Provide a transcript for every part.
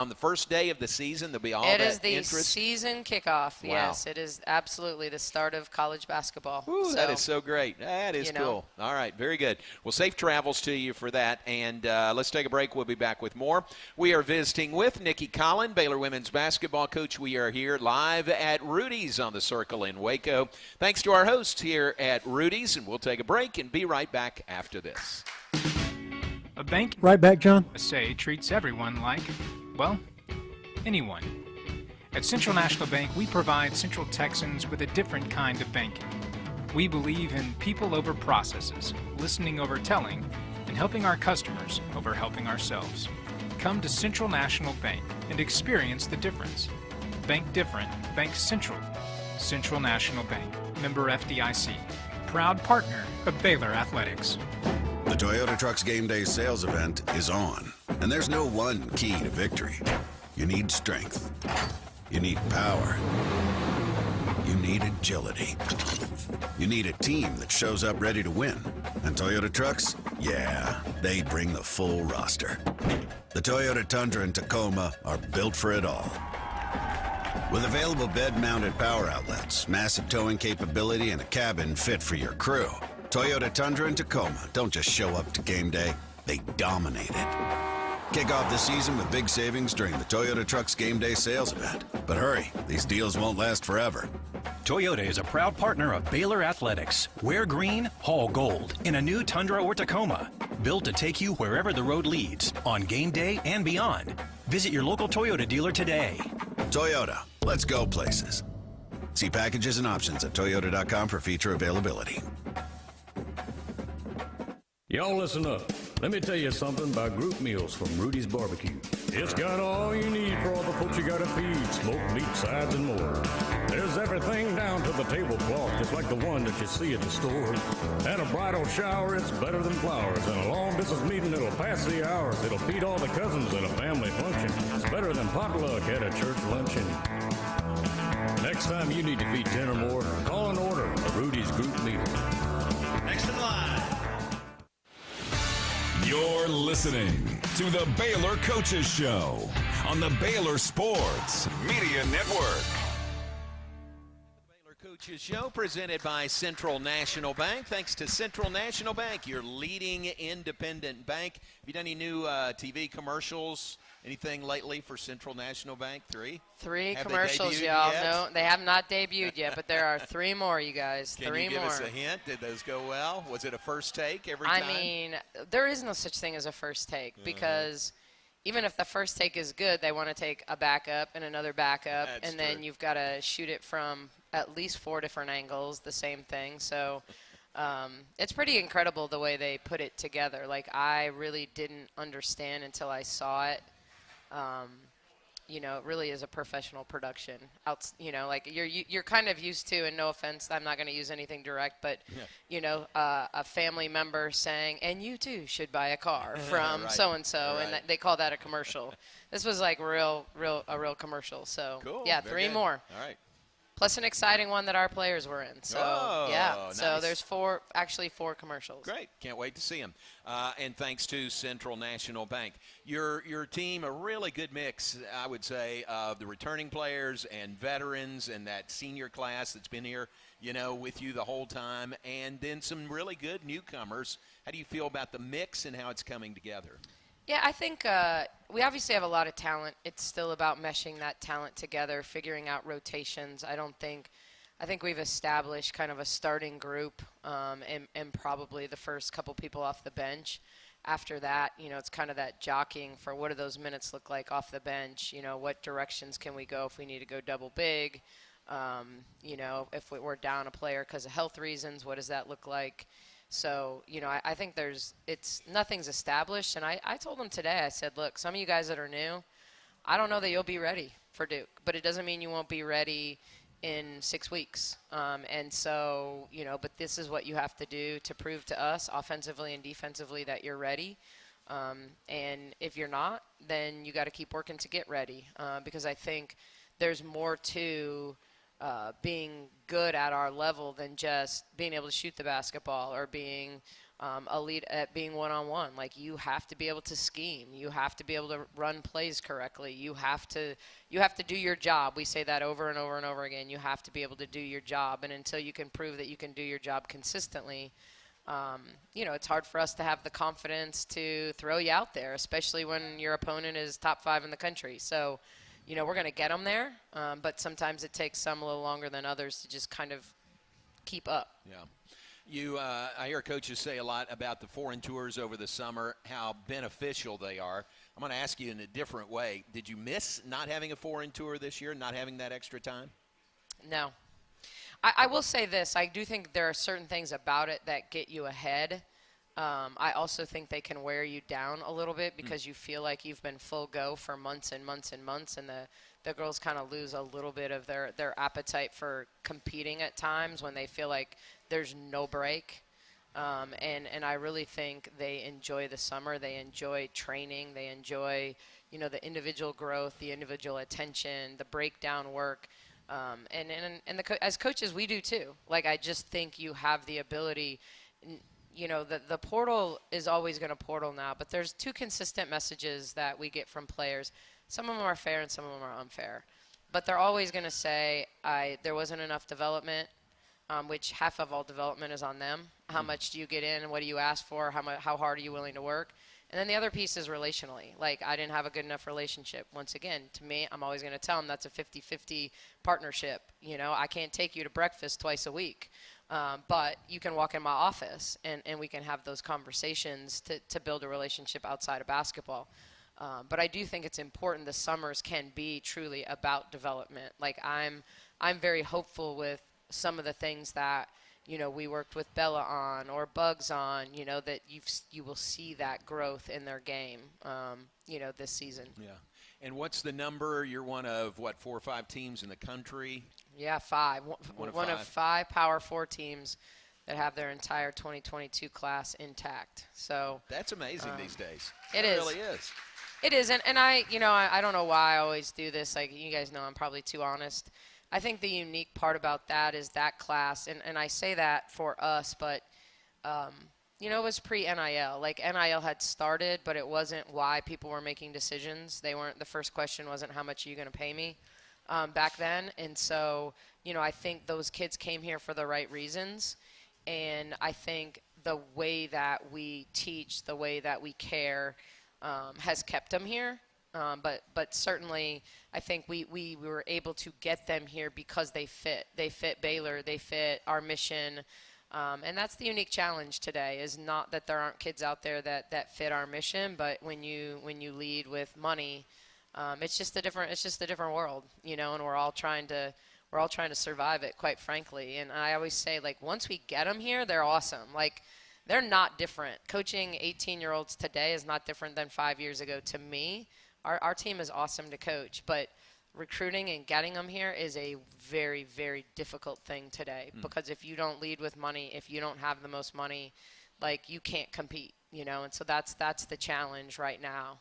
On the first day of the season, there'll be all It that is the interest. season kickoff. Wow. Yes, it is absolutely the start of college basketball. Ooh, that is so great. That is cool. All right, very good. Well, safe travels to you for that. And let's take a break. We'll be back with more. We are visiting with Nikki Collen, Baylor women's basketball coach. We are here live at Rudy's on the Circle in Waco. Thanks to our hosts here at Rudy's, and we'll take a break and be right back after this. A bank, Right back, John. say, treats everyone like, well, anyone. At Central National Bank, we provide Central Texans with a different kind of banking. We believe in people over processes, listening over telling, and helping our customers over helping ourselves. Come to Central National Bank and experience the difference. Bank different. Bank Central. Central National Bank. Member FDIC. Proud partner of Baylor Athletics. The Toyota Trucks Game Day sales event is on, and there's no one key to victory. You need strength. You need power. You need agility. You need a team that shows up ready to win. And Toyota Trucks, yeah, they bring the full roster. The Toyota Tundra and Tacoma are built for it all. With available bed-mounted power outlets, massive towing capability, and a cabin fit for your crew, Toyota Tundra and Tacoma don't just show up to game day, they dominate it. Kick off the season with big savings during the Toyota Trucks Game Day sales event. But hurry, these deals won't last forever. Toyota is a proud partner of Baylor Athletics. Wear green, haul gold in a new Tundra or Tacoma. Built to take you wherever the road leads, on game day and beyond. Visit your local Toyota dealer today. Toyota, let's go places. See packages and options at toyota.com for feature availability. Y'all listen up. Let me tell you something about group meals from Rudy's Barbecue. It's got all you need for all the folks you gotta feed, smoked meat, sides, and more. There's everything down to the tablecloth, just like the one that you see at the store. And a bridal shower, it's better than flowers. And a long business meeting, it'll pass the hours. It'll feed all the cousins at a family function. It's better than potluck at a church luncheon. Next time you need to feed 10 or more, call and order a Rudy's group meal. Next in line. You're listening to the Baylor Coaches Show on the Baylor Sports Media Network. The Baylor Coaches Show presented by Central National Bank. Thanks to Central National Bank, your leading independent bank. Have you done any new TV commercials? Anything lately for Central National Bank? Three have commercials, y'all. No, they have not debuted yet, but there are 3 more, you guys. Can you give us a hint? Did those go well? Was it a first take every time? I mean, there is no such thing as a first take because even if the first take is good, they want to take a backup and another backup, and then you've got to shoot it from at least 4 different angles, the same thing. So it's pretty incredible the way they put it together. Like, I really didn't understand until I saw it. It really is a professional production. Like you're kind of used to, and no offense, I'm not going to use anything direct, but a family member saying, "And you too should buy a car from so and so," and they call that a commercial. This was like a real commercial. So cool. Yeah, 3 more. All right. Plus an exciting one that our players were in. So, nice. So there's 4 commercials. Great. Can't wait to see them. And thanks to Central National Bank. Your team, a really good mix, I would say, of the returning players and veterans and that senior class that's been here, with you the whole time, and then some really good newcomers. How do you feel about the mix and how it's coming together? Yeah, I think we obviously have a lot of talent. It's still about meshing that talent together, figuring out rotations. I think we've established kind of a starting group and probably the first couple people off the bench. After that, it's kind of that jockeying for what do those minutes look like off the bench. What directions can we go if we need to go double big? If we're down a player because of health reasons, what does that look like? So, I think nothing's established. And I told them today, I said, look, some of you guys that are new, I don't know that you'll be ready for Duke, but it doesn't mean you won't be ready in 6 weeks. And so, but this is what you have to do to prove to us offensively and defensively that you're ready. And if you're not, then you got to keep working to get ready because I think there's more to being good at our level than just being able to shoot the basketball or being elite at being one-on-one. Like, you have to be able to scheme. You have to be able to run plays correctly. You have to do your job. We say that over and over and over again. You have to be able to do your job. And until you can prove that you can do your job consistently, it's hard for us to have the confidence to throw you out there, especially when your opponent is top 5 in the country. So, we're going to get them there, but sometimes it takes some a little longer than others to just kind of keep up. Yeah. I hear coaches say a lot about the foreign tours over the summer, how beneficial they are. I'm going to ask you in a different way. Did you miss not having a foreign tour this year, not having that extra time? No. I will say this. I do think there are certain things about it that get you ahead. I also think they can wear you down a little bit because you feel like you've been full go for months and months and months, and the girls kind of lose a little bit of their appetite for competing at times when they feel like there's no break. And I really think they enjoy the summer. They enjoy training. They enjoy, the individual growth, the individual attention, the breakdown work. As coaches, we do too. Like, I just think you have the ability. The portal is always going to portal now, but there's 2 consistent messages that we get from players. Some of them are fair and some of them are unfair. But they're always going to say, there wasn't enough development, which half of all development is on them. How much do you get in and what do you ask for? How hard are you willing to work? And then the other piece is relationally. Like, I didn't have a good enough relationship. Once again, to me, I'm always going to tell them that's a 50-50 partnership. I can't take you to breakfast twice a week. But you can walk in my office and we can have those conversations to build a relationship outside of basketball. But I do think it's important the summers can be truly about development. Like, I'm very hopeful with some of the things that, we worked with Bella on or Bugs on, that you will see that growth in their game, this season. Yeah. And what's the number? You're one of, 4 or 5 teams in the country? Yeah, 5. One of 5 Power 4 teams that have their entire 2022 class intact. So that's amazing these days. It really is. It is. And I don't know why I always do this. Like, you guys know I'm probably too honest. I think the unique part about that is that class, and I say that for us, but, it was pre-NIL. Like, NIL had started, but it wasn't why people were making decisions. The first question wasn't how much are you going to pay me back then. And so, I think those kids came here for the right reasons. And I think the way that we teach, the way that we care has kept them here. But certainly I think we were able to get them here because they fit. They fit Baylor. They fit our mission. And that's the unique challenge today, is not that there aren't kids out there that fit our mission, but when you lead with money, it's just a different world, and we're all trying to survive it, quite frankly. And I always say, like, once we get them here, they're awesome. Like, they're not different. Coaching 18-year-olds today is not different than 5 years ago to me. Our team is awesome to coach, but recruiting and getting them here is a very, very difficult thing today, because if you don't lead with money, if you don't have the most money, like, you can't compete, and so that's the challenge right now.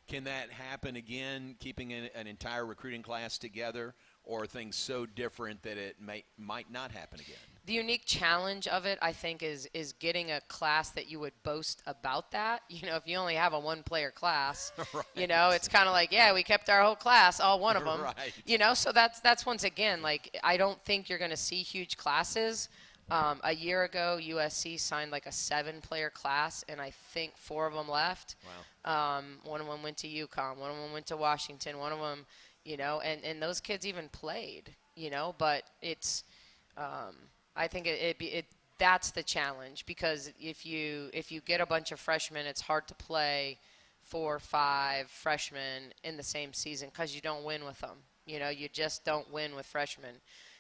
Can that happen again, keeping an entire recruiting class together, or are things so different that it might not happen again? The unique challenge of it, I think, is getting a class that you would boast about that. If you only have a 1-player class, right. It's kind of like, yeah, we kept our whole class, all one of them. Right. So that's once again, like, I don't think you're going to see huge classes. A year ago, USC signed like a 7-player class, and I think 4 of them left. Wow. One of them went to UConn. One of them went to Washington. One of them, and those kids even played, but it's I think that's the challenge, because if you get a bunch of freshmen, it's hard to play 4 or 5 freshmen in the same season because you don't win with them. You just don't win with freshmen.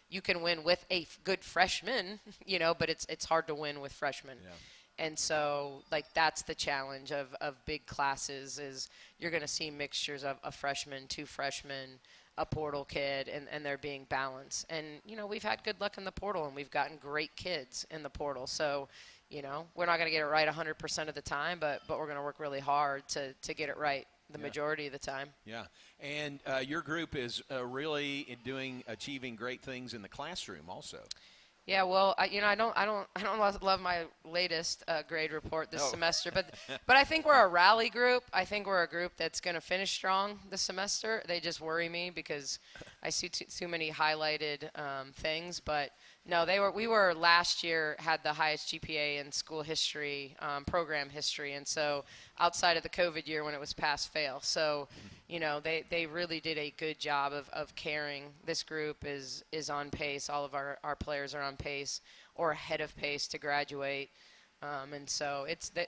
You can win with a good freshman, but it's hard to win with freshmen. Yeah. And so, like, that's the challenge of big classes, is you're going to see mixtures of a freshman, 2 freshmen, a portal kid, and they're being balanced. And, we've had good luck in the portal, and we've gotten great kids in the portal. So, we're not going to get it right 100% of the time, but we're going to work really hard to get it right the majority of the time. Yeah. And your group is really achieving great things in the classroom also. Yeah, well, I don't love my latest grade report this semester, but I think we're a rally group. I think we're a group that's going to finish strong this semester. They just worry me because I see too many highlighted things. But no, we were last year had the highest GPA in school history, program history, and so outside of the COVID year when it was pass fail. So, they really did a good job of caring. This group is on pace. All of our players are on pace or ahead of pace to graduate. And so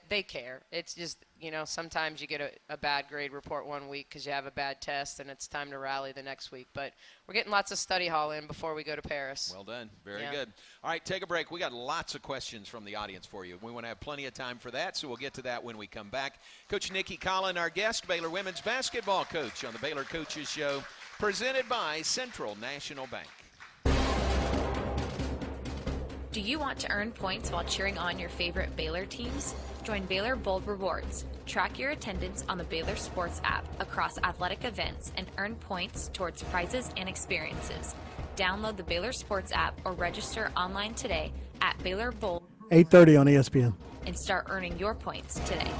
they care. It's just, sometimes you get a bad grade report one week because you have a bad test and it's time to rally the next week. But we're getting lots of study hall in before we go to Paris. Well done. Very good. All right, take a break. We got lots of questions from the audience for you. We want to have plenty of time for that, so we'll get to that when we come back. Coach Nikki Collen, our guest, Baylor women's basketball coach on the Baylor Coaches Show, presented by Central National Bank. Do you want to earn points while cheering on your favorite Baylor teams? Join Baylor Bold Rewards. Track your attendance on the Baylor Sports app across athletic events and earn points towards prizes and experiences. Download the Baylor Sports app or register online today at Baylor Bold 8:30 on ESPN. and start earning your points today.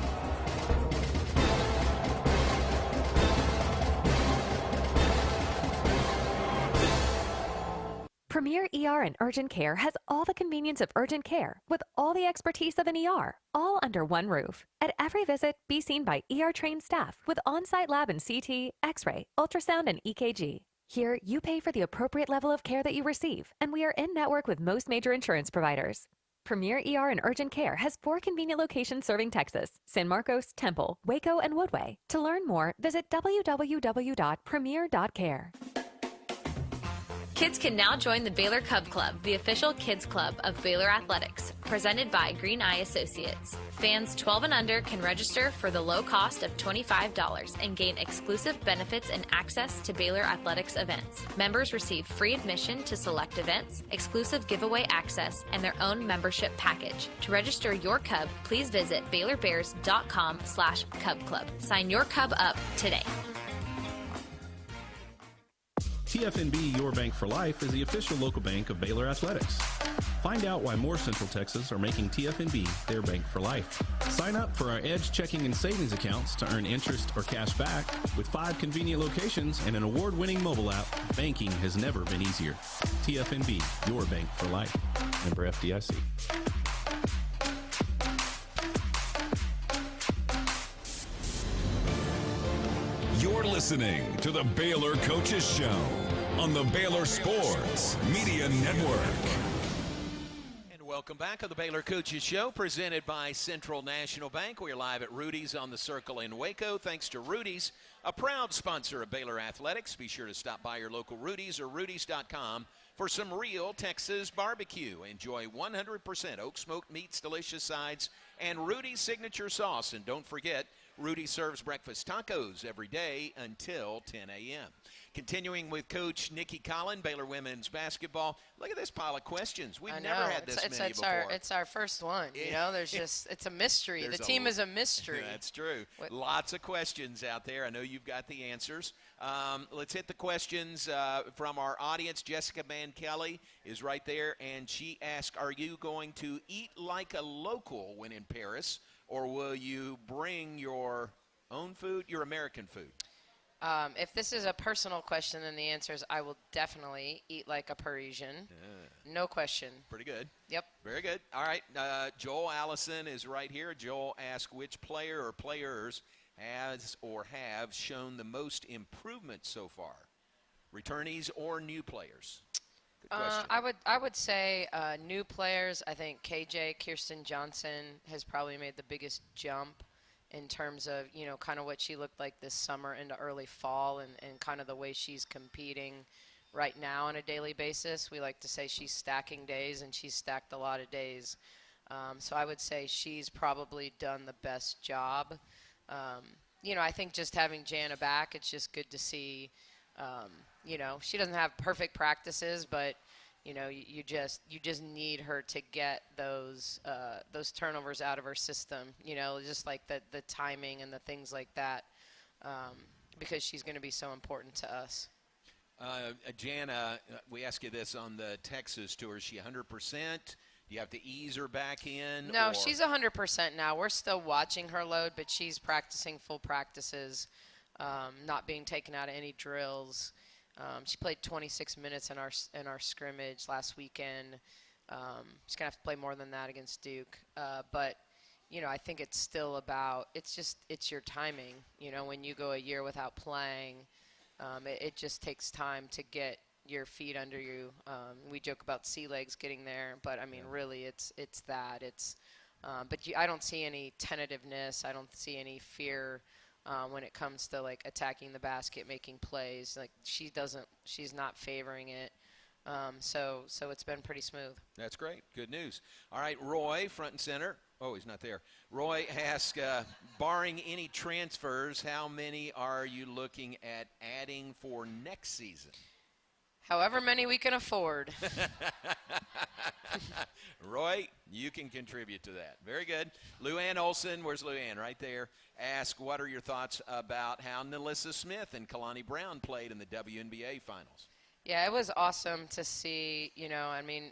Premier ER and Urgent Care has all the convenience of urgent care with all the expertise of an ER, all under one roof. At every visit, be seen by ER-trained staff with on-site lab and CT, X-ray, ultrasound, and EKG. Here, you pay for the appropriate level of care that you receive, and we are in network with most major insurance providers. Premier ER and Urgent Care has 4 convenient locations serving Texas: San Marcos, Temple, Waco, and Woodway. To learn more, visit www.premier.care. Kids can now join the Baylor Cub Club, the official kids club of Baylor Athletics, presented by Green Eye Associates. Fans 12 and under can register for the low cost of $25 and gain exclusive benefits and access to Baylor Athletics events. Members receive free admission to select events, exclusive giveaway access, and their own membership package. To register your Cub, please visit BaylorBears.com/Cub Club. Sign your Cub up today. TFNB Your Bank for Life is the official local bank of Baylor Athletics. Find out why more Central Texas are making TFNB their bank for life. Sign up for our Edge checking and savings accounts to earn interest or cash back. With 5 convenient locations and an award-winning mobile app, banking has never been easier. TFNB Your Bank for Life. Member FDIC. You're listening to the Baylor Coaches Show on the Baylor Sports Media Network. And welcome back to the Baylor Coaches Show, presented by Central National Bank. We're live at Rudy's on the Circle in Waco. Thanks to Rudy's, a proud sponsor of Baylor Athletics. Be sure to stop by your local Rudy's or Rudy's.com for some real Texas barbecue. Enjoy 100% oak smoked meats, delicious sides, and Rudy's signature sauce. And don't forget, Rudy serves breakfast tacos every day until 10 a.m. Continuing with Coach Nikki Collen, Baylor women's basketball. Look at this pile of questions. We've never had this many before. It's our first one. It's a mystery. The team is a mystery. That's true. Lots of questions out there. I know you've got the answers. Let's hit the questions from our audience. Jessica Van Kelly is right there, and she asked, are you going to eat like a local when in Paris, or will you bring your own food, your American food? If this is a personal question, then the answer is I will definitely eat like a Parisian. No question. Pretty good. Yep. Very good. All right. Joel Allison is right here. Joel asked which player or players has or have shown the most improvement so far? Returnees or new players? Good question. I would say new players. I think KJ, Kirsten Johnson, has probably made the biggest jump in terms of, kind of what she looked like this summer into early fall and kind of the way she's competing right now on a daily basis. We like to say she's stacking days, and she's stacked a lot of days. So I would say she's probably done the best job. I think just having Jana back, it's just good to see. She doesn't have perfect practices, but you just need her to get those turnovers out of her system. Just like the timing and the things like that, because she's going to be so important to us. Jana, we asked you this on the Texas tour. Is she 100%? Do you have to ease her back in? No, she's 100% now. We're still watching her load, but she's practicing full practices, not being taken out of any drills. She played 26 minutes in our scrimmage last weekend. She's going to have to play more than that against Duke. But, I think it's still about – it's your timing. When you go a year without playing, it just takes time to get your feet under you. We joke about sea legs getting there, but, really it's that. But I don't see any tentativeness. I don't see any fear when it comes to, attacking the basket, making plays. She's not favoring it. So it's been pretty smooth. That's great. Good news. All right, Roy, front and center. Oh, he's not there. Roy asks, barring any transfers, how many are you looking at adding for next season? However many we can afford. Roy, you can contribute to that. Very good. Luann Olson, where's Luann? Right there. Ask, what are your thoughts about how Nalissa Smith and Kalani Brown played in the WNBA finals? Yeah, it was awesome to see,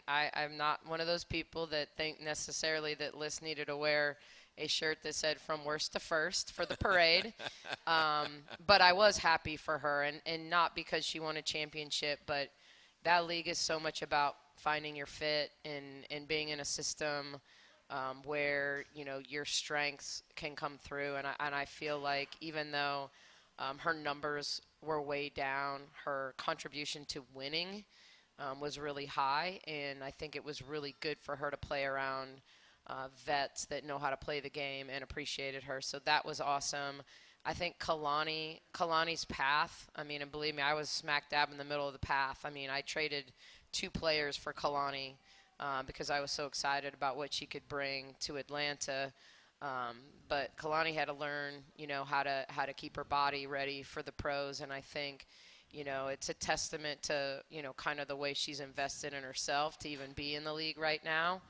I'm not one of those people that think necessarily that Liz needed to wear a shirt that said from worst to first for the parade. But I was happy for her, and not because she won a championship, but that league is so much about finding your fit and being in a system where, your strengths can come through. And I feel like even though her numbers were way down, her contribution to winning was really high, and I think it was really good for her to play around vets that know how to play the game and appreciated her. So that was awesome. I think Kalani's path, and believe me, I was smack dab in the middle of the path. I traded 2 players for Kalani because I was so excited about what she could bring to Atlanta. But Kalani had to learn, how to keep her body ready for the pros. And I think, it's a testament to, kind of the way she's invested in herself to even be in the league right now.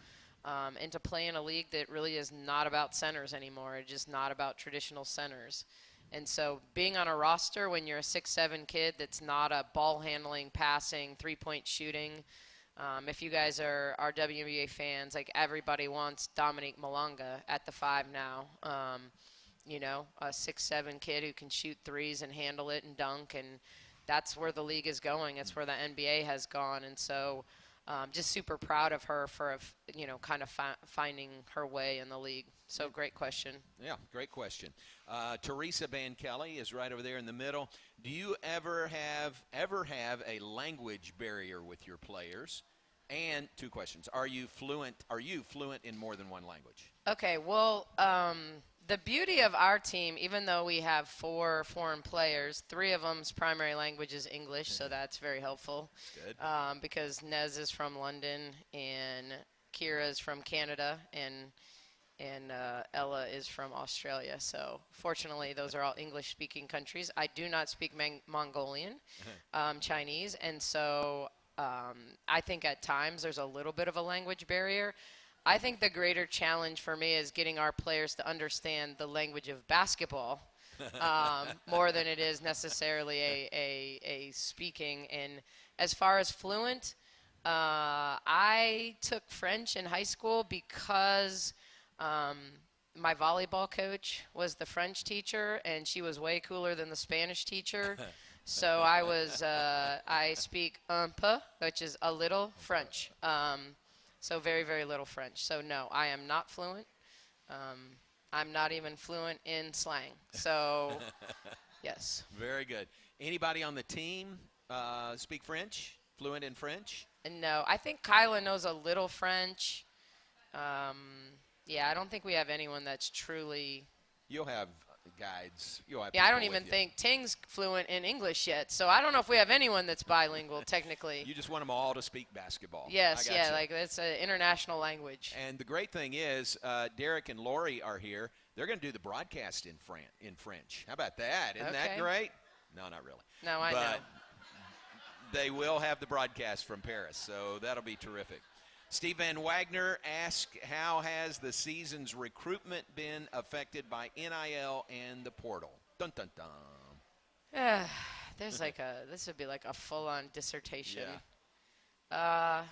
And to play in a league that really is not about centers anymore. It's just not about traditional centers. And so being on a roster when you're a 6'7" kid that's not a ball handling, passing, 3-point shooting. If you guys are WNBA fans, everybody wants Dominique Malonga at the 5 now. A 6'7" kid who can shoot threes and handle it and dunk, and that's where the league is going. That's where the NBA has gone, and so just super proud of her for, kind of finding her way in the league. So great question. Yeah, great question. Teresa Van Kelly is right over there in the middle. Do you ever have a language barrier with your players? And 2 questions. Are you fluent in more than one language? Okay, well, the beauty of our team, even though we have 4 foreign players, 3 of them's primary language is English, so that's very helpful. Good. Because Nez is from London and Kira is from Canada and Ella is from Australia. So fortunately, those are all English-speaking countries. I do not speak Mongolian, Chinese, and so I think at times there's a little bit of a language barrier. I think the greater challenge for me is getting our players to understand the language of basketball more than it is necessarily a speaking. And as far as fluent, I took French in high school because my volleyball coach was the French teacher, and she was way cooler than the Spanish teacher. So I speak un peu, which is a little French. So very, very little French. So no, I am not fluent. I'm not even fluent in slang. So yes. Very good. Anybody on the team speak French? Fluent in French? No, I think Kyla knows a little French. Yeah, I don't think we have anyone that's truly. You'll have guides. I don't even think Ting's fluent in English yet, so I don't know if we have anyone that's bilingual technically. You just want them all to speak basketball. Yes, yeah, it's an international language. And the great thing is, Derek and Lori are here. They're going to do the broadcast in French. How about that? Isn't that great? No, not really. No, I know. But they will have the broadcast from Paris, so that'll be terrific. Steve Van Wagner asked, how has the season's recruitment been affected by NIL and the portal? Dun, dun, dun. This would be like a full-on dissertation. Yeah.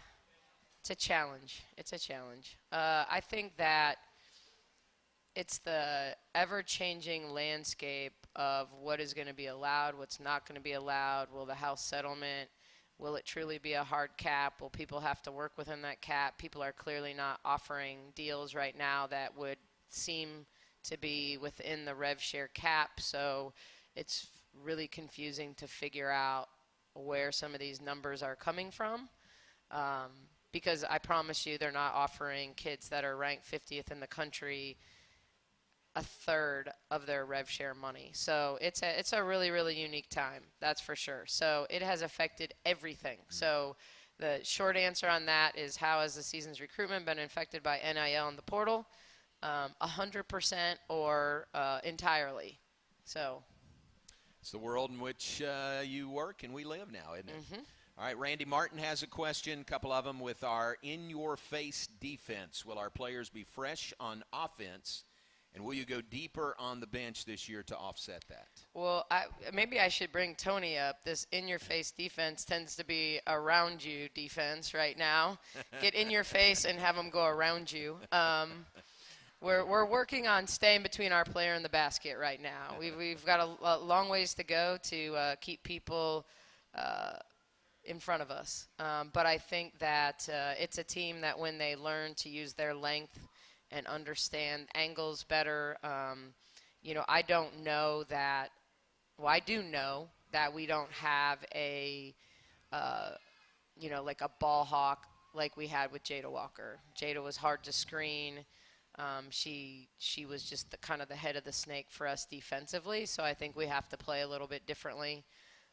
It's a challenge. I think that it's the ever-changing landscape of what is going to be allowed, what's not going to be allowed. Will the House settlement, will it truly be a hard cap? Will people have to work within that cap? People are clearly not offering deals right now that would seem to be within the rev share cap. So it's really confusing to figure out where some of these numbers are coming from. Because I promise you they're not offering kids that are ranked 50th in the country a third of their rev share money. So it's a really, really unique time, that's for sure. So it has affected everything. So the short answer on that is, how has the season's recruitment been affected by NIL and the portal? 100% or entirely. So it's the world in which you work and we live now, isn't it? All right, Randy Martin has a question, a couple of them, with our in-your-face defense. Will our players be fresh on offense, and will you go deeper on the bench this year to offset that? Well, maybe I should bring Tony up. This in-your-face defense tends to be around-you defense right now. Get in your face and have them go around you. We're working on staying between our player and the basket right now. We've got a long ways to go to keep people in front of us. But I think that it's a team that when they learn to use their length and understand angles better, I don't know that – well, I do know that we don't have a like a ball hawk like we had with Jada Walker. Jada was hard to screen. She was just the kind of the head of the snake for us defensively, so I think we have to play a little bit differently.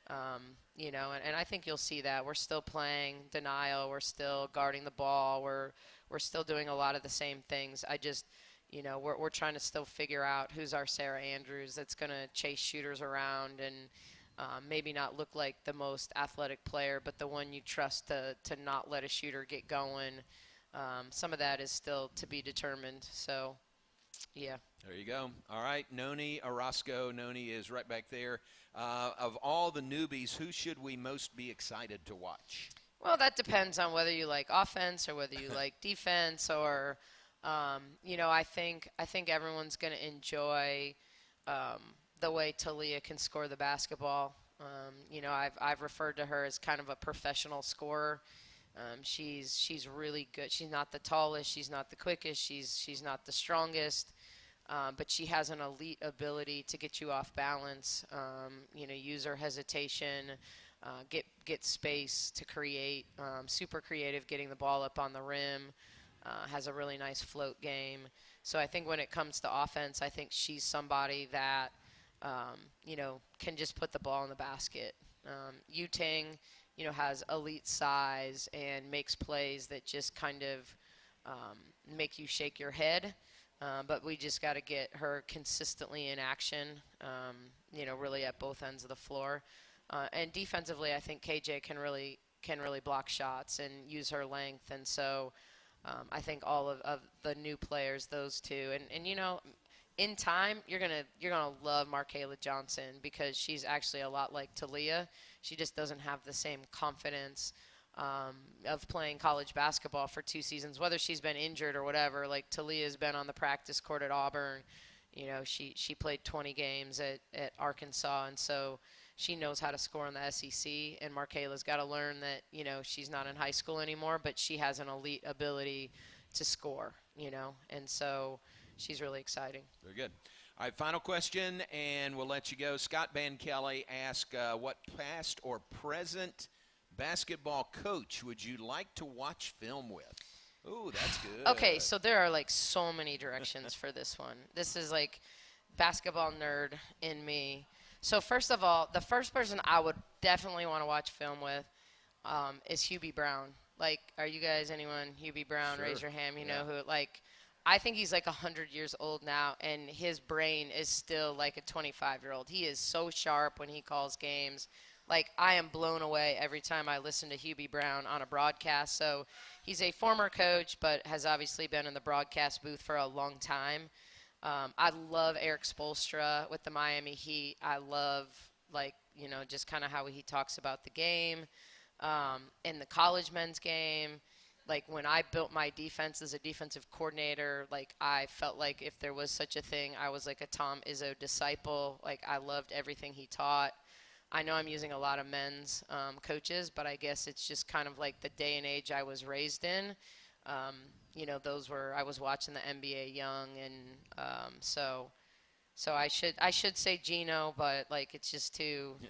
And I think you'll see that. We're still playing denial. We're still guarding the ball. We're still doing a lot of the same things. I just, we're trying to still figure out who's our Sarah Andrews that's going to chase shooters around and maybe not look like the most athletic player, but the one you trust to not let a shooter get going. Some of that is still to be determined. So, yeah. There you go. All right, Noni Orozco. Noni is right back there. Of all the newbies, who should we most be excited to watch? Well, that depends on whether you like offense or whether you like defense, or, I think everyone's going to enjoy the way Talia can score the basketball. I've referred to her as kind of a professional scorer. She's really good. She's not the tallest. She's not the quickest. She's not the strongest. But she has an elite ability to get you off balance, use her hesitation, get space to create, super creative getting the ball up on the rim, has a really nice float game. So I think when it comes to offense, I think she's somebody that, can just put the ball in the basket. Yu-Ting, has elite size and makes plays that just kind of make you shake your head. But we just got to get her consistently in action, really at both ends of the floor. And defensively, I think KJ can really block shots and use her length. And so I think all of the new players, those two. And in time, you're gonna love Markayla Johnson because she's actually a lot like Talia. She just doesn't have the same confidence of playing college basketball for 2 seasons, whether she's been injured or whatever. Like Talia's been on the practice court at Auburn. She played 20 games at Arkansas, and so she knows how to score in the SEC. And Markayla's got to learn that, she's not in high school anymore, but she has an elite ability to score, and so she's really exciting. Very good. All right, final question, and we'll let you go. Scott Van Kelly asked, what past or present basketball coach would you like to watch film with? Ooh, that's good. Okay, so there are so many directions for this one. This is basketball nerd in me. So first of all, the first person I would definitely want to watch film with is Hubie Brown. Are you guys anyone Hubie Brown? Sure. Raise your hand. You know who? I think he's 100 years old now, and his brain is still like a 25-year-old. He is so sharp when he calls games. I am blown away every time I listen to Hubie Brown on a broadcast. So he's a former coach, but has obviously been in the broadcast booth for a long time. I love Eric Spoelstra with the Miami Heat. I love just kind of how he talks about the game. In the college men's game, like when I built my defense as a defensive coordinator, like I felt like if there was such a thing, I was like a Tom Izzo disciple. Like I loved everything he taught. I know I'm using a lot of men's coaches, but I guess it's just kind of like the day and age I was raised in. I was watching the NBA young, and so I should say Gino, but like it's just too. Yeah.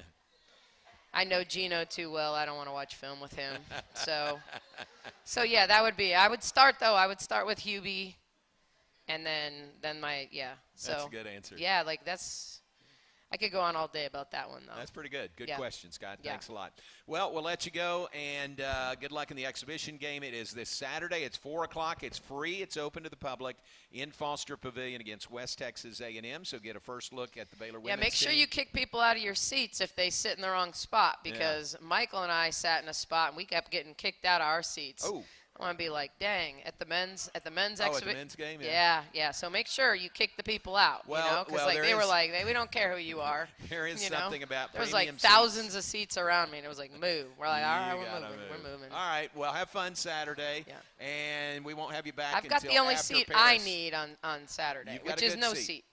I know Gino too well. I don't want to watch film with him. So yeah, that would be. I would start with Hubie, and then So that's a good answer. Yeah, like I could go on all day about that one, though. That's pretty good. Good question, Scott. Yeah. Thanks a lot. Well, we'll let you go, and good luck in the exhibition game. It is this Saturday. It's 4 o'clock. It's free. It's open to the public in Foster Pavilion against West Texas A&M, so get a first look at the Baylor women's team. Yeah, make sure you kick people out of your seats if they sit in the wrong spot, because Michael and I sat in a spot, and we kept getting kicked out of our seats. Oh. I want to be like, dang, at the men's exhibition. At the men's game, yeah. So make sure you kick the people out. Because they were like, we don't care who you are. There is something about there was premium like thousands of seats around me, and it was like, move. We're like, all right, we're moving. All right, well, have fun Saturday, and we won't have you back. I've got the only seat Paris. I need on Saturday, which is no seat.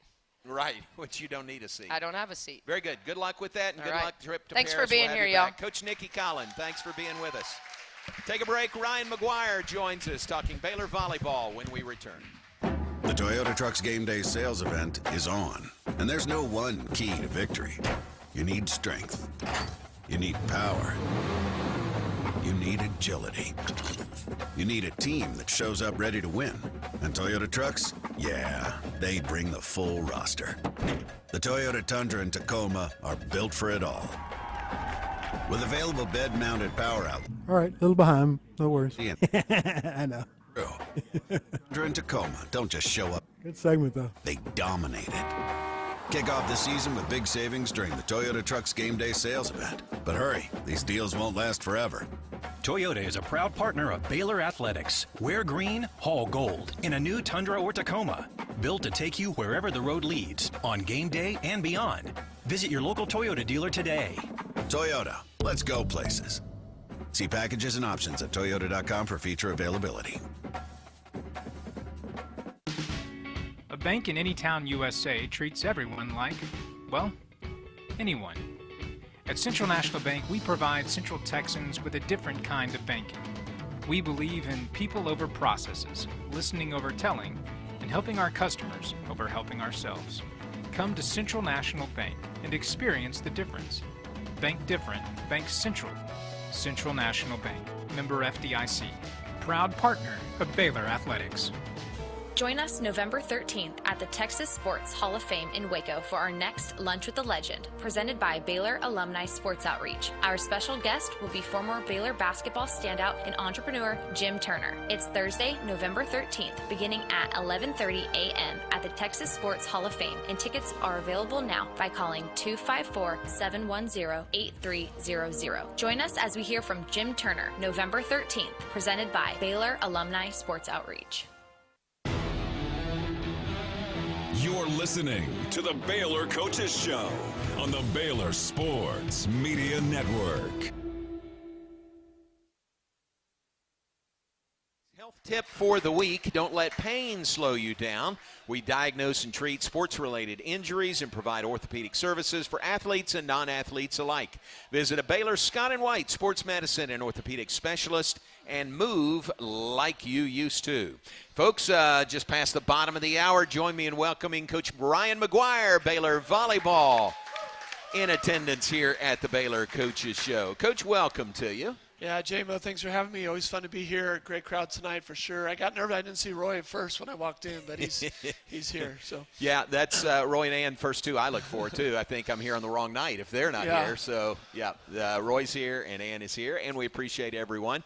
Right, which you don't need a seat. I don't have a seat. Very good. Good luck with that, and good luck trip to Thanks Paris. for being here, y'all. Coach Nikki Collen, thanks for being with us. Take a break. Ryan Maguire joins us talking Baylor volleyball when we return. The Toyota Trucks Game Day sales event is on, and there's no one key to victory. You need strength. You need power. You need agility. You need a team that shows up ready to win. And Toyota Trucks, they bring the full roster. The Toyota Tundra and Tacoma are built for it all. With available bed-mounted power outlet. All right, a little behind. No worries. I know. Tundra and Tacoma don't just show up. Good segment, though. They dominate it. Kick off the season with big savings during the Toyota Trucks Game Day sales event. But hurry, these deals won't last forever. Toyota is a proud partner of Baylor Athletics. Wear green, haul gold in a new Tundra or Tacoma. Built to take you wherever the road leads, on game day and beyond. Visit your local Toyota dealer today. Toyota, let's go places. See packages and options at toyota.com for feature availability. A bank in any town USA treats everyone like, well, anyone. At Central National Bank, we provide Central Texans with a different kind of banking. We believe in people over processes, listening over telling, and helping our customers over helping ourselves. Come to Central National Bank and experience the difference. Bank different, Bank Central. Central National Bank, member FDIC, proud partner of Baylor Athletics. Join us November 13th at the Texas Sports Hall of Fame in Waco for our next Lunch with the Legend, presented by Baylor Alumni Sports Outreach. Our special guest will be former Baylor basketball standout and entrepreneur Jim Turner. It's Thursday, November 13th, beginning at 11:30 a.m. at the Texas Sports Hall of Fame, and tickets are available now by calling 254-710-8300. Join us as we hear from Jim Turner, November 13th, presented by Baylor Alumni Sports Outreach. You're listening to the Baylor Coaches Show on the Baylor Sports Media Network. Health tip for the week: don't let pain slow you down. We diagnose and treat sports-related injuries and provide orthopedic services for athletes and non-athletes alike. Visit a Baylor Scott & White sports medicine and orthopedic specialist and move like you used to. Folks, just past the bottom of the hour, join me in welcoming Coach Ryan Maguire, Baylor Volleyball, in attendance here at the Baylor Coaches Show. Coach, welcome to you. Yeah, J-Mo, thanks for having me. Always fun to be here. Great crowd tonight for sure. I got nervous. I didn't see Roy at first when I walked in, but he's here. So yeah, that's Roy and Ann first two I look for too. I think I'm here on the wrong night if they're not here. So yeah, Roy's here and Ann is here, and we appreciate everyone.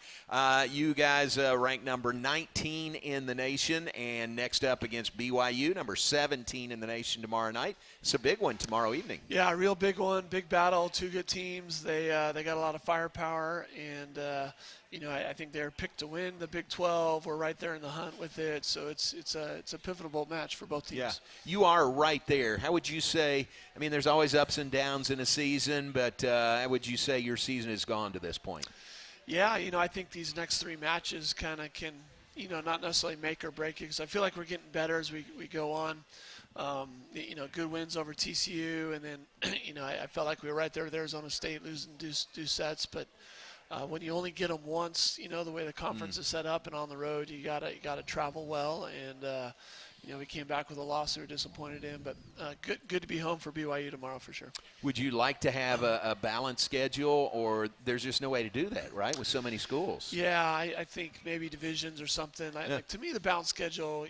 You guys ranked number 19 in the nation, and next up against BYU, number 17 in the nation tomorrow night. It's a big one tomorrow evening. Yeah, a real big one, big battle. Two good teams. They got a lot of firepower, and and I think they're picked to win the Big 12. We're right there in the hunt with it, so it's a pivotal match for both teams. Yeah, you are right there. How would you say? I mean, there's always ups and downs in a season, but how would you say your season has gone to this point? Yeah, I think these next 3 matches kind of can, not necessarily make or break it, because I feel like we're getting better as we go on. Good wins over TCU, and then, I felt like we were right there with Arizona State losing two sets, but when you only get them once, the way the conference is set up and on the road, you gotta travel well, and we came back with a loss we were disappointed in, but good to be home for BYU tomorrow for sure. Would you like to have a balanced schedule, or there's just no way to do that, right, with so many schools? Yeah, I think maybe divisions or something. Like, to me, the balanced schedule,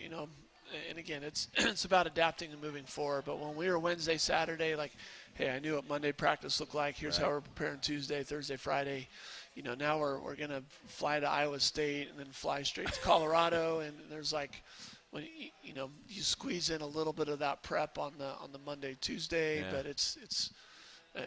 and again, it's about adapting and moving forward. But when we were Wednesday, Saturday, like, hey, I knew what Monday practice looked like. Here's how we're preparing Tuesday, Thursday, Friday. Now we're going to fly to Iowa State and then fly straight to Colorado. And there's like, when you squeeze in a little bit of that prep on the Monday, Tuesday, but it's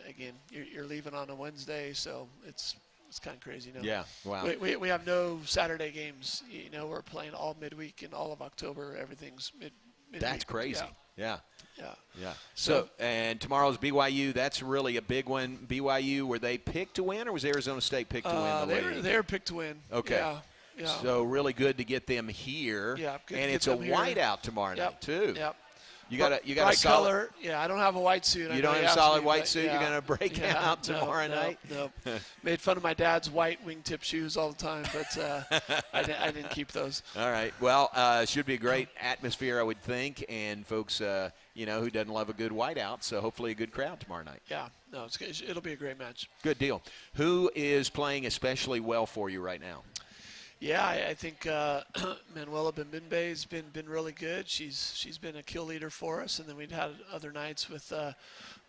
again, you're leaving on a Wednesday, so it's kind of crazy. Yeah, wow. We have no Saturday games. We're playing all midweek and all of October. Everything's midweek. That's crazy. Yeah. Yeah. So, and tomorrow's BYU. That's really a big one. BYU, were they picked to win, or was Arizona State picked to win? They were picked to win. Okay. Yeah. So really good to get them here. Yeah. Good and to it's get a them here. whiteout tomorrow night too. Yep. You got bright a solid color. Yeah, I don't have a white suit. You don't have a solid white suit. You're gonna break out tomorrow night. No. Made fun of my dad's white wingtip shoes all the time, but I didn't keep those. All right. Well, should be a great atmosphere, I would think, and folks, who doesn't love a good whiteout, so hopefully a good crowd tomorrow night. Yeah. No, it'll be a great match. Good deal. Who is playing especially well for you right now? Yeah, I think Manuela Bimbimbe has been really good. She's been a kill leader for us, and then we've had other nights with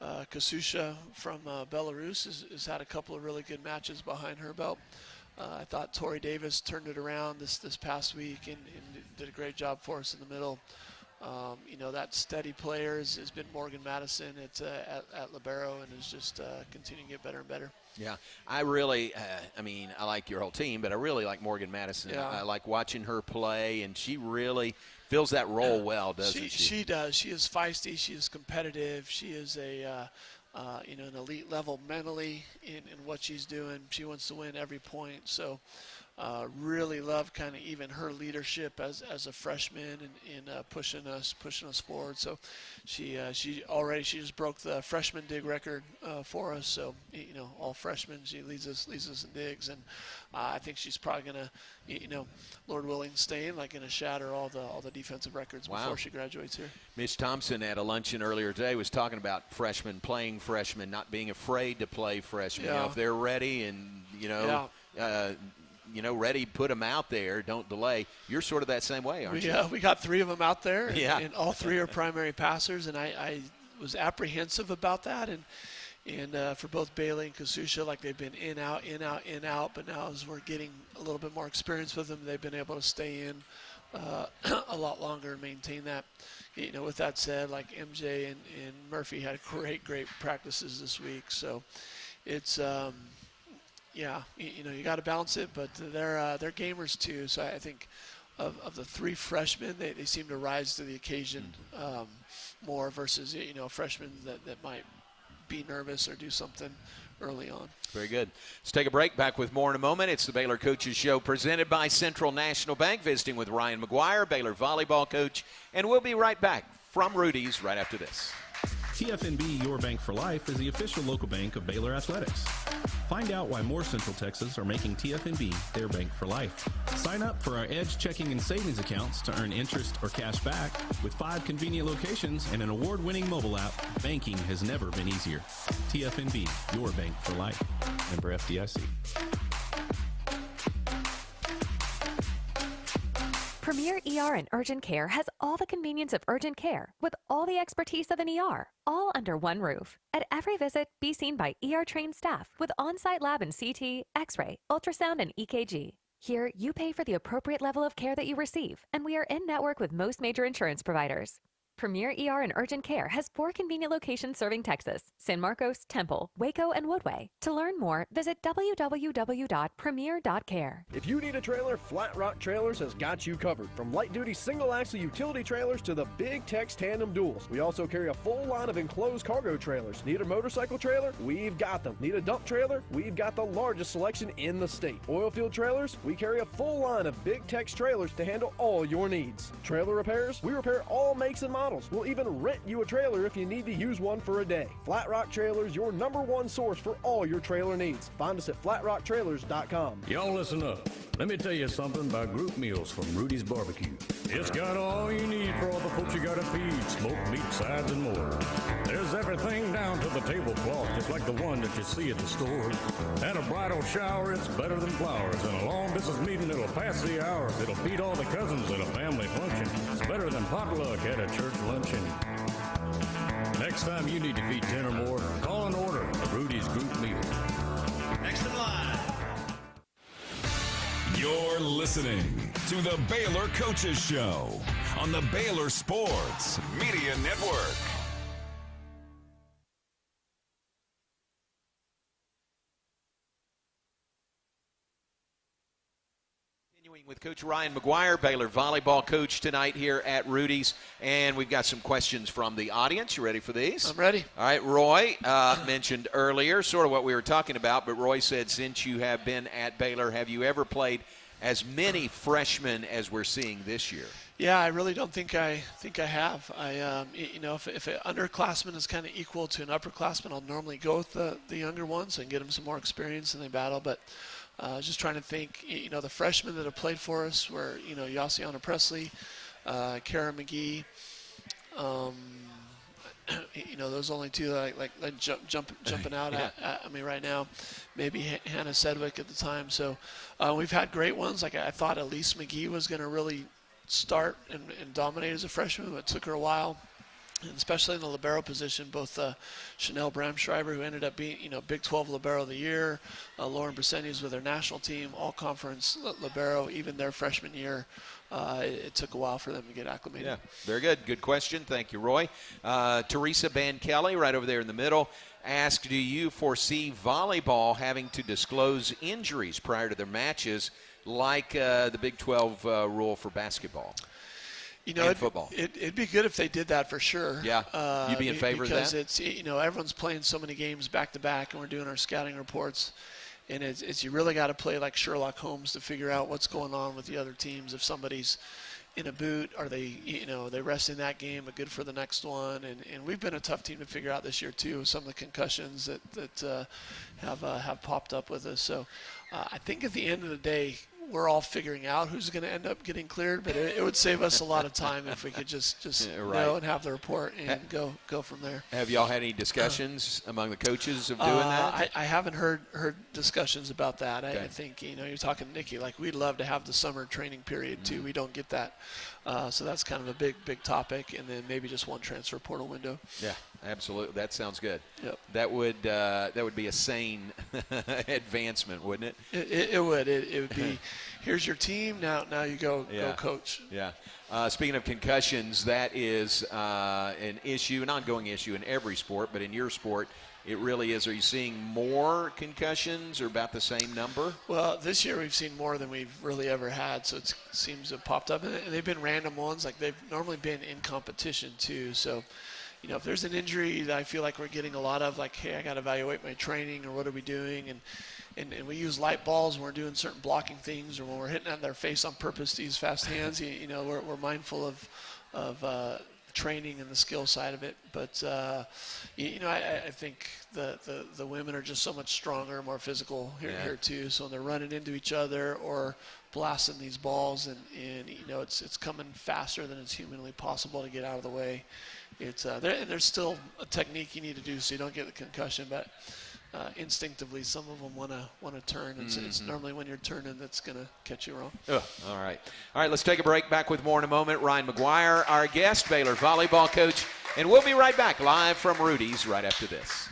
Kasusha from Belarus has had a couple of really good matches behind her belt. I thought Tori Davis turned it around this past week and did a great job for us in the middle. That steady player has been Morgan Madison at libero and is just continuing to get better and better. Yeah, I really, I like your whole team, but I really like Morgan Madison. Yeah. I like watching her play, and she really fills that role well, doesn't she? She does. She is feisty. She is competitive. She is an elite level mentally in what she's doing. She wants to win every point. So really love kind of even her leadership as a freshman and pushing us forward. So she just broke the freshman dig record for us. So all freshmen, she leads us in digs, and I think she's probably gonna Lord willing, gonna shatter all the defensive records before she graduates here. Mitch Thompson at a luncheon earlier today was talking about freshmen playing freshmen, not being afraid to play freshmen. Yeah. If they're ready and ready, put them out there. Don't delay. You're sort of that same way, aren't you? Yeah, we got 3 of them out there, and all 3 are primary passers, and I was apprehensive about that, and for both Bailey and Kasusha, they've been in, out, but now as we're getting a little bit more experience with them, they've been able to stay in a lot longer and maintain that. With that said, MJ and Murphy had great practices this week, so it's you got to balance it, but they're gamers too. So I think of the 3 freshmen, they seem to rise to the occasion more versus freshmen that might be nervous or do something early on. Very good. Let's take a break. Back with more in a moment. It's the Baylor Coaches Show presented by Central National Bank. Visiting with Ryan Maguire, Baylor volleyball coach, and we'll be right back from Rudy's right after this. TFNB Your Bank for Life is the official local bank of Baylor Athletics. Find out why more Central Texas are making TFNB their bank for life. Sign up for our Edge checking and savings accounts to earn interest or cash back. With 5 convenient locations and an award-winning mobile app, banking has never been easier. TFNB Your Bank for Life. Member FDIC. Premier ER and Urgent Care has all the convenience of urgent care with all the expertise of an ER, all under one roof. At every visit, be seen by ER-trained staff with on-site lab and CT, X-ray, ultrasound, and EKG. Here, you pay for the appropriate level of care that you receive, and we are in network with most major insurance providers. Premier ER and Urgent Care has 4 convenient locations serving Texas: San Marcos, Temple, Waco, and Woodway. To learn more, visit www.premier.care. If you need a trailer, Flat Rock Trailers has got you covered. From light-duty single-axle utility trailers to the big Tex tandem duals. We also carry a full line of enclosed cargo trailers. Need a motorcycle trailer? We've got them. Need a dump trailer? We've got the largest selection in the state. Oilfield trailers? We carry a full line of big Tex trailers to handle all your needs. Trailer repairs? We repair all makes and models. We'll even rent you a trailer if you need to use one for a day. Flat Rock Trailers, your #1 source for all your trailer needs. Find us at flatrocktrailers.com. Y'all listen up. Let me tell you something about group meals from Rudy's Barbecue. It's got all you need for all the folks you gotta feed, smoked meat, sides, and more. There's everything down to the tablecloth, just like the one that you see at the store. At a bridal shower, it's better than flowers. And a long business meeting, it'll pass the hours. It'll feed all the cousins at a family function. It's better than potluck at a church luncheon. Next time you need to feed 10 or more, call and order a Rudy's Group Meal. Next in line. You're listening to the Baylor Coaches Show on the Baylor Sports Media Network. With Coach Ryan Maguire, Baylor volleyball coach tonight here at Rudy's. And we've got some questions from the audience. You ready for these? I'm ready. All right, Roy mentioned earlier sort of what we were talking about, but Roy said since you have been at Baylor, have you ever played as many freshmen as we're seeing this year? Yeah, I really don't think I have. If an underclassman is kind of equal to an upperclassman, I'll normally go with the younger ones and get them some more experience in the battle. But just trying to think, the freshmen that have played for us were, Yassiana Presley, Kara McGee. Those only two that I like jumping out yeah. at me right now. Maybe Hannah Sedgwick at the time. So we've had great ones. Like I thought Elise McGee was going to really start and dominate as a freshman, but it took her a while. And especially in the libero position, both Chanel Bramschreiber, who ended up being, Big 12 Libero of the Year, Lauren Bressenius with their national team, all-conference libero, even their freshman year. It took a while for them to get acclimated. Yeah, very good. Good question. Thank you, Roy. Teresa Van Kelly, right over there in the middle, asked, do you foresee volleyball having to disclose injuries prior to their matches like the Big 12 rule for basketball? Football. It'd be good if they did that for sure. Yeah, you'd be in favor of that? Because it's, everyone's playing so many games back to back, and we're doing our scouting reports, and it's you really got to play like Sherlock Holmes to figure out what's going on with the other teams. If somebody's in a boot, are they, they resting that game, but good for the next one? And we've been a tough team to figure out this year too. Some of the concussions that have popped up with us. So I think at the end of the day, we're all figuring out who's going to end up getting cleared, but it would save us a lot of time if we could just know and have the report and go from there. Have y'all had any discussions among the coaches of doing that? I haven't heard discussions about that. Okay. I think, you're talking to Nicki, like we'd love to have the summer training period too. We don't get that. So that's kind of a big topic, and then maybe just one transfer portal window. Yeah, absolutely. That sounds good. Yep. That would be a sane advancement, wouldn't it? It would. It would be, here's your team, now you go coach. Yeah. Speaking of concussions, that is an issue, an ongoing issue in every sport, but in your sport, it really is. Are you seeing more concussions or about the same number? Well, this year we've seen more than we've really ever had, so it seems to have popped up. And they've been random ones. Like they've normally been in competition too. So, if there's an injury that I feel like we're getting a lot of, like, hey, I got to evaluate my training or what are we doing? And we use light balls when we're doing certain blocking things or when we're hitting on their face on purpose to use fast hands. We're mindful of training and the skill side of it, but I think the women are just so much stronger, more physical here too. So when they're running into each other or blasting these balls, and it's coming faster than it's humanly possible to get out of the way. There's still a technique you need to do so you don't get the concussion, but instinctively some of them want to turn. It's normally when you're turning that's going to catch you wrong. All right, let's take a break. Back with more in a moment. Ryan Maguire, our guest, Baylor volleyball coach, and we'll be right back live from Rudy's right after this.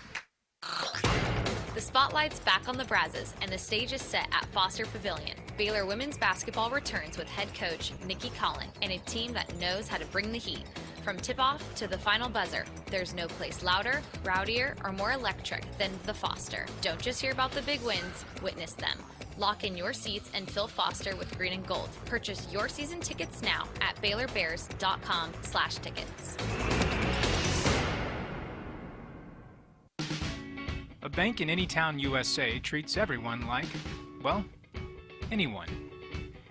The spotlight's back on the Brazzes, and the stage is set at Foster Pavilion. Baylor women's basketball returns with head coach Nikki Collen and a team that knows how to bring the heat. From tip-off to the final buzzer, there's no place louder, rowdier, or more electric than the Foster. Don't just hear about the big wins, witness them. Lock in your seats and fill Foster with green and gold. Purchase your season tickets now at BaylorBears.com/tickets. A bank in any town USA treats everyone like, well, anyone.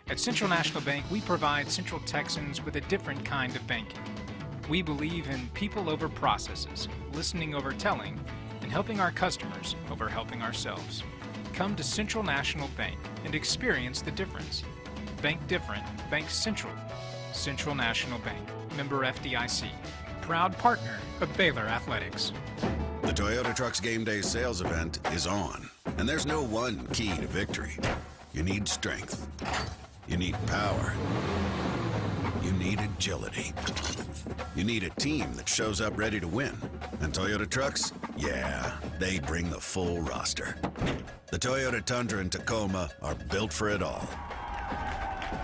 At Central National Bank, we provide Central Texans with a different kind of banking. We believe in people over processes, listening over telling, and helping our customers over helping ourselves. Come to Central National Bank and experience the difference. Bank different, bank central. Central National Bank, member FDIC, proud partner of Baylor Athletics. The Toyota Trucks Game Day sales event is on, and there's no one key to victory. You need strength. You need power. You need agility. You need a team that shows up ready to win. And Toyota Trucks, yeah, they bring the full roster. The Toyota Tundra and Tacoma are built for it all.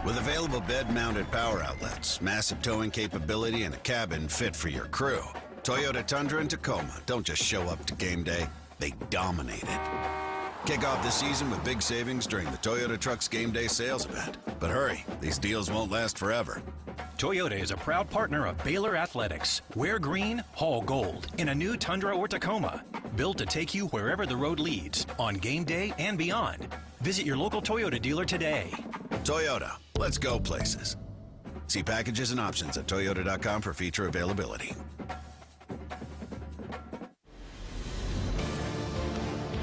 With available bed-mounted power outlets, massive towing capability, and a cabin fit for your crew, Toyota Tundra and Tacoma don't just show up to game day, they dominate it. Kick off the season with big savings during the Toyota Trucks Game Day sales event. But hurry, these deals won't last forever. Toyota is a proud partner of Baylor Athletics. Wear green, haul gold in a new Tundra or Tacoma. Built to take you wherever the road leads, on game day and beyond. Visit your local Toyota dealer today. Toyota, let's go places. See packages and options at toyota.com for feature availability.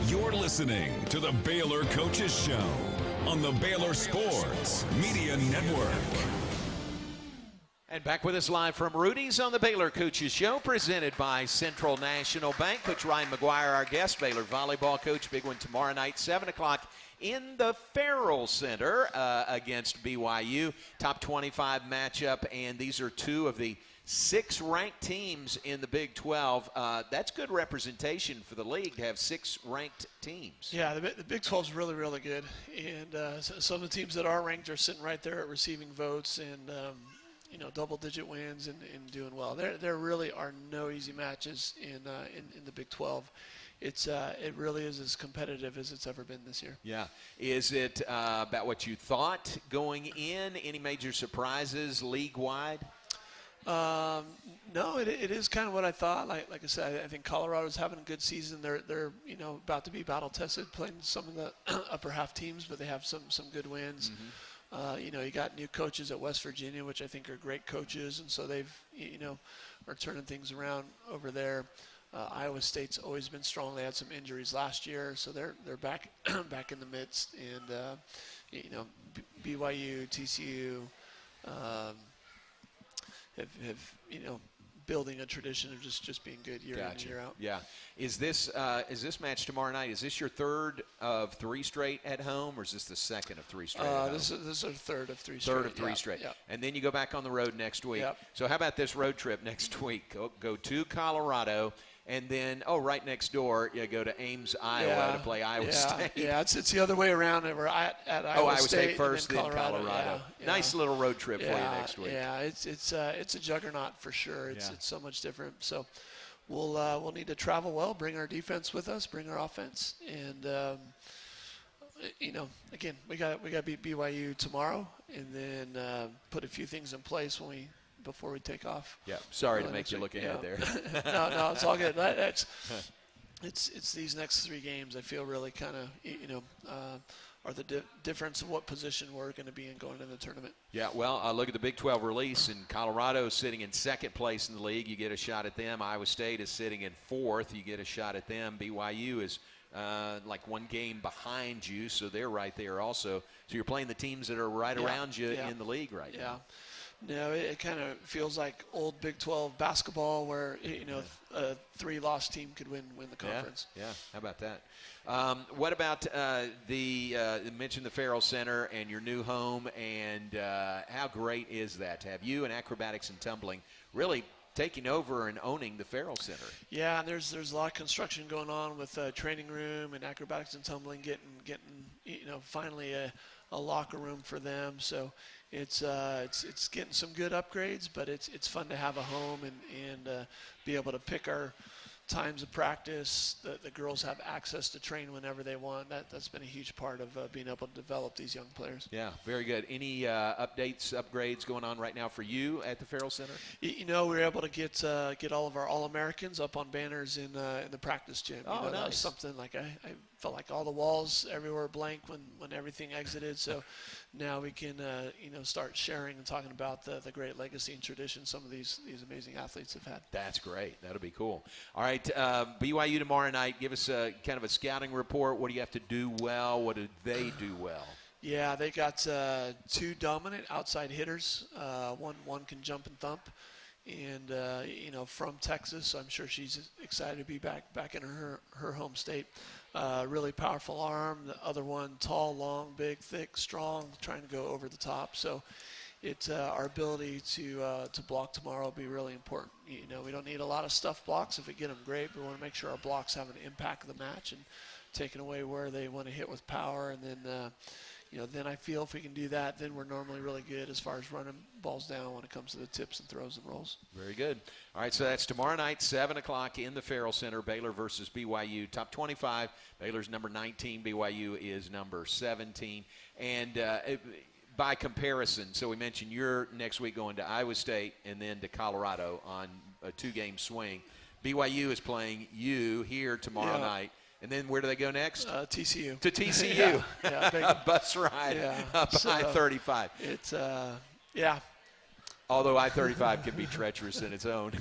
You're listening to the Baylor Coaches Show on the Baylor Sports Media Network. And back with us live from Rudy's on the Baylor Coaches Show, presented by Central National Bank. Coach Ryan Maguire, our guest, Baylor volleyball coach. Big one tomorrow night, 7 o'clock in the Farrell Center against BYU. Top 25 matchup, and these are two of the 6 ranked teams in the Big 12. That's good representation for the league to have 6 ranked teams. Yeah, the Big 12 is really, really good. And some of the teams that are ranked are sitting right there at receiving votes and, double-digit wins and doing well. There really are no easy matches in the Big 12. It really is as competitive as it's ever been this year. Yeah. Is it about what you thought going in? Any major surprises league-wide? No, it is kind of what I thought. Like I said, I think Colorado's having a good season. They're about to be battle tested, playing some of the upper half teams, but they have some good wins. Mm-hmm. You got new coaches at West Virginia, which I think are great coaches, and so they've are turning things around over there. Iowa State's always been strong. They had some injuries last year, so they're back back in the midst. And BYU, TCU. Have building a tradition of just being good year in and year out. Yeah. Is this match tomorrow night? Is this your third of 3 straight at home, or is this the second of 3 straight? At home? This is our third of 3 straight. Third of 3 straight. Yep. And then you go back on the road next week. Yep. So how about this road trip next week? Go to Colorado. And then, right next door, you go to Ames, Iowa to play Iowa State. Yeah, it's the other way around. We're at Iowa State first, and then Colorado. Yeah. Nice little road trip for you next week. Yeah, it's a juggernaut for sure. It's so much different. So we'll need to travel well, bring our defense with us, bring our offense, and again, we got to beat BYU tomorrow, and then put a few things in place before we take off. Yeah, sorry to make you look ahead there. No, it's all good. It's these next 3 games I feel really kind of, are the difference of what position we're going to be in going into the tournament. Yeah, well, look at the Big 12 release, and Colorado is sitting in 2nd place in the league. You get a shot at them. Iowa State is sitting in 4th. You get a shot at them. BYU is like 1 game behind you, so they're right there also. So you're playing the teams that are right around you in the league right now. No, it kind of feels like old Big 12 basketball where, a 3-loss team could win the conference. Yeah, how about that? What about you mentioned the Farrell Center and your new home, and how great is that to have you and acrobatics and tumbling really taking over and owning the Farrell Center. Yeah, and there's a lot of construction going on with training room and acrobatics and tumbling, getting finally a locker room for them. So it's getting some good upgrades, but it's fun to have a home and be able to pick our times of practice. The girls have access to train whenever they want. That's been a huge part of being able to develop these young players. Yeah, very good. Any upgrades going on right now for you at the Farrell Center? We were able to get all of our All-Americans up on banners in the practice gym. Nice. That was something like I felt like all the walls everywhere were blank when everything exited. So now we can start sharing and talking about the great legacy and tradition some of these amazing athletes have had. That's great. That'll be cool. All right, BYU tomorrow night. Give us kind of a scouting report. What do you have to do well? What do they do well? Yeah, they got two dominant outside hitters. One can jump and thump, and from Texas, so I'm sure she's excited to be back in her home state. Really powerful arm. The other one, tall, long, big, thick, strong, trying to go over the top. So it's our ability to block tomorrow will be really important. We don't need a lot of stuff blocks. If we get them, great, but we want to make sure our blocks have an impact of the match and taking away where they want to hit with power. And then, then I feel if we can do that, then we're normally really good as far as running balls down when it comes to the tips and throws and rolls. Very good. All right, so that's tomorrow night, 7 o'clock in the Farrell Center, Baylor versus BYU. Top 25, Baylor's number 19, BYU is number 17. And by comparison, so we mentioned you're next week going to Iowa State and then to Colorado on a 2-game swing. BYU is playing you here tomorrow night. And then where do they go next? TCU. To TCU. Yeah, a bus ride up I-35. It's, Although I-35 can be treacherous in its own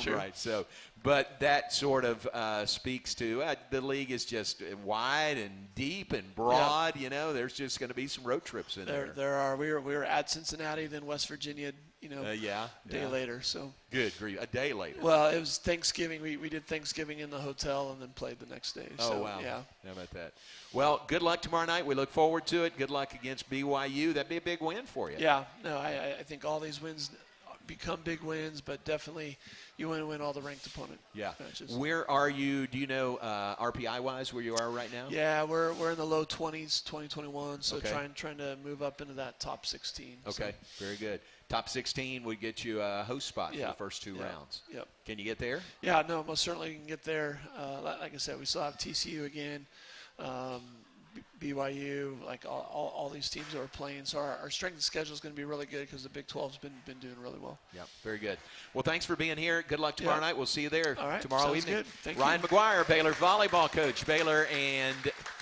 right. So, but that sort of speaks to the league is just wide and deep and broad. Yep. There's just going to be some road trips in there. There are. We were at Cincinnati, then West Virginia. A day later. So good grief, a day later. Well, it was Thanksgiving. We did Thanksgiving in the hotel and then played the next day. Oh wow! Yeah. How about that? Well, good luck tomorrow night. We look forward to it. Good luck against BYU. That'd be a big win for you. Yeah. No, I think all these wins become big wins, but definitely you want to win all the ranked opponent matches. Where are you? Do you know RPI-wise where you are right now? Yeah, we're in the low 20s, 2021, so trying to move up into that top 16. Okay, very good. Top 16 would get you a host spot for the first two rounds. Yep. Can you get there? Yeah, no, most certainly can get there. Like I said, we still have TCU again, BYU, like all these teams that are playing. So our strength of schedule is going to be really good because the Big 12's been doing really well. Yeah, very good. Well, thanks for being here. Good luck tomorrow night. We'll see you there tomorrow sounds evening. Good. Thank Ryan you. Maguire, Baylor volleyball coach. Baylor and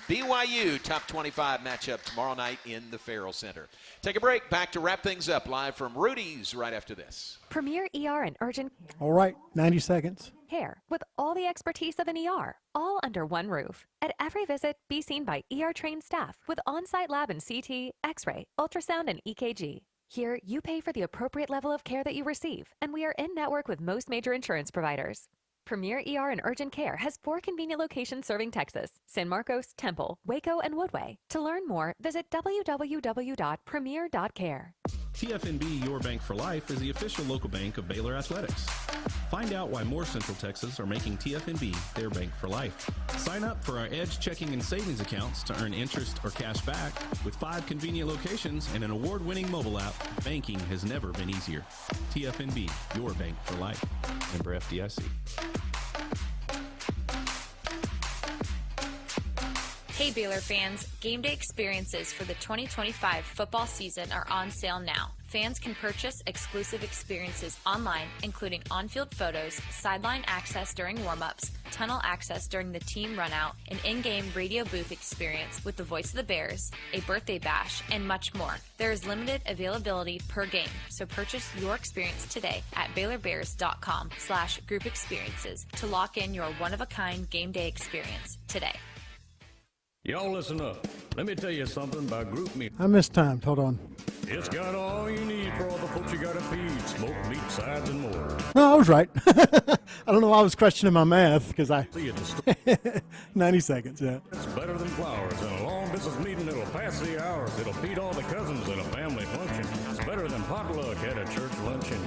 BYU top 25 matchup tomorrow night in the Farrell Center. Take a break. Back to wrap things up live from Rudy's right after this. Premier ER and Urgent All right, 90 seconds. Care with all the expertise of an ER, all under one roof. At every visit, be seen by ER-trained staff with on-site lab and CT, X-ray, ultrasound, and EKG. Here, you pay for the appropriate level of care that you receive, and we are in network with most major insurance providers. Premier ER and Urgent Care has 4 convenient locations serving Texas: San Marcos, Temple, Waco, and Woodway. To learn more, visit www.premier.care. TFNB Your Bank for Life is the official local bank of Baylor Athletics. Find out why more Central Texas are making TFNB their bank for life. Sign up for our Edge checking and savings accounts to earn interest or cash back. With 5 convenient locations and an award-winning mobile app, banking has never been easier. TFNB, your bank for life. Member FDIC. Hey Baylor fans, game day experiences for the 2025 football season are on sale now. Fans can purchase exclusive experiences online, including on-field photos, sideline access during warm-ups, tunnel access during the team runout, an in-game radio booth experience with the voice of the Bears, a birthday bash, and much more. There is limited availability per game, so purchase your experience today at BaylorBears.com/group experiences to lock in your one-of-a-kind game day experience today. Y'all listen up. Let me tell you something about group meat. I missed time. Hold on. It's got all you need for all the folks you gotta feed. Smoked meat, sides, and more. No, I was right. I don't know why I was questioning my math because See you at the 90 seconds, yeah. It's better than flowers. In a long business meeting, it'll pass the hours. It'll feed all the cousins at a family function. It's better than potluck at a church luncheon.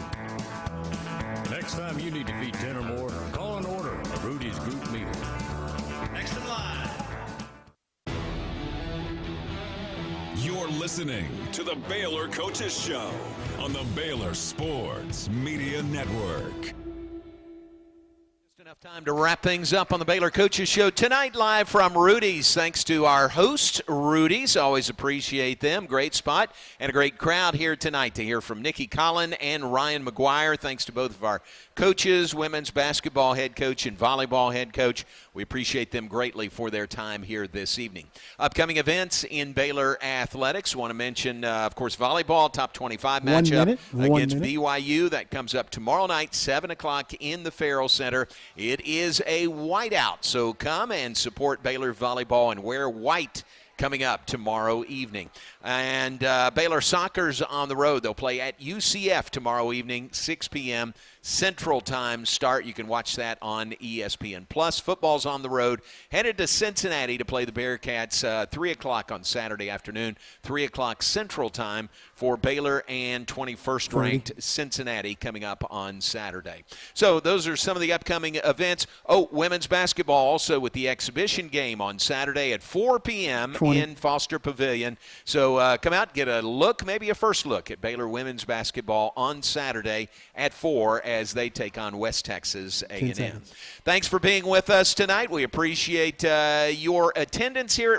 Next time you need to feed 10 or more, call and order a Rudy's Group meal. Next in line. You're listening to the Baylor Coaches Show on the Baylor Sports Media Network. Enough time to wrap things up on the Baylor Coaches Show tonight, live from Rudy's. Thanks to our host, Rudy's. Always appreciate them. Great spot and a great crowd here tonight to hear from Nikki Collen and Ryan Maguire. Thanks to both of our coaches, women's basketball head coach and volleyball head coach. We appreciate them greatly for their time here this evening. Upcoming events in Baylor athletics. Want to mention, of course, volleyball, top 25 matchup against BYU. That comes up tomorrow night, 7 o'clock in the Farrell Center. It is a whiteout, so come and support Baylor volleyball and wear white coming up tomorrow evening. And Baylor soccer's on the road. They'll play at UCF tomorrow evening, 6 p.m. Central Time start. You can watch that on ESPN+. Football's on the road. Headed to Cincinnati to play the Bearcats 3 o'clock on Saturday afternoon, 3 o'clock Central Time for Baylor and 21st-ranked Cincinnati coming up on Saturday. So those are some of the upcoming events. Oh, women's basketball also with the exhibition game on Saturday at 4 p.m. in Foster Pavilion. So come out, get a look, maybe a first look at Baylor women's basketball on Saturday at 4 as they take on West Texas A&M. Thanks for being with us tonight. We appreciate your attendance here at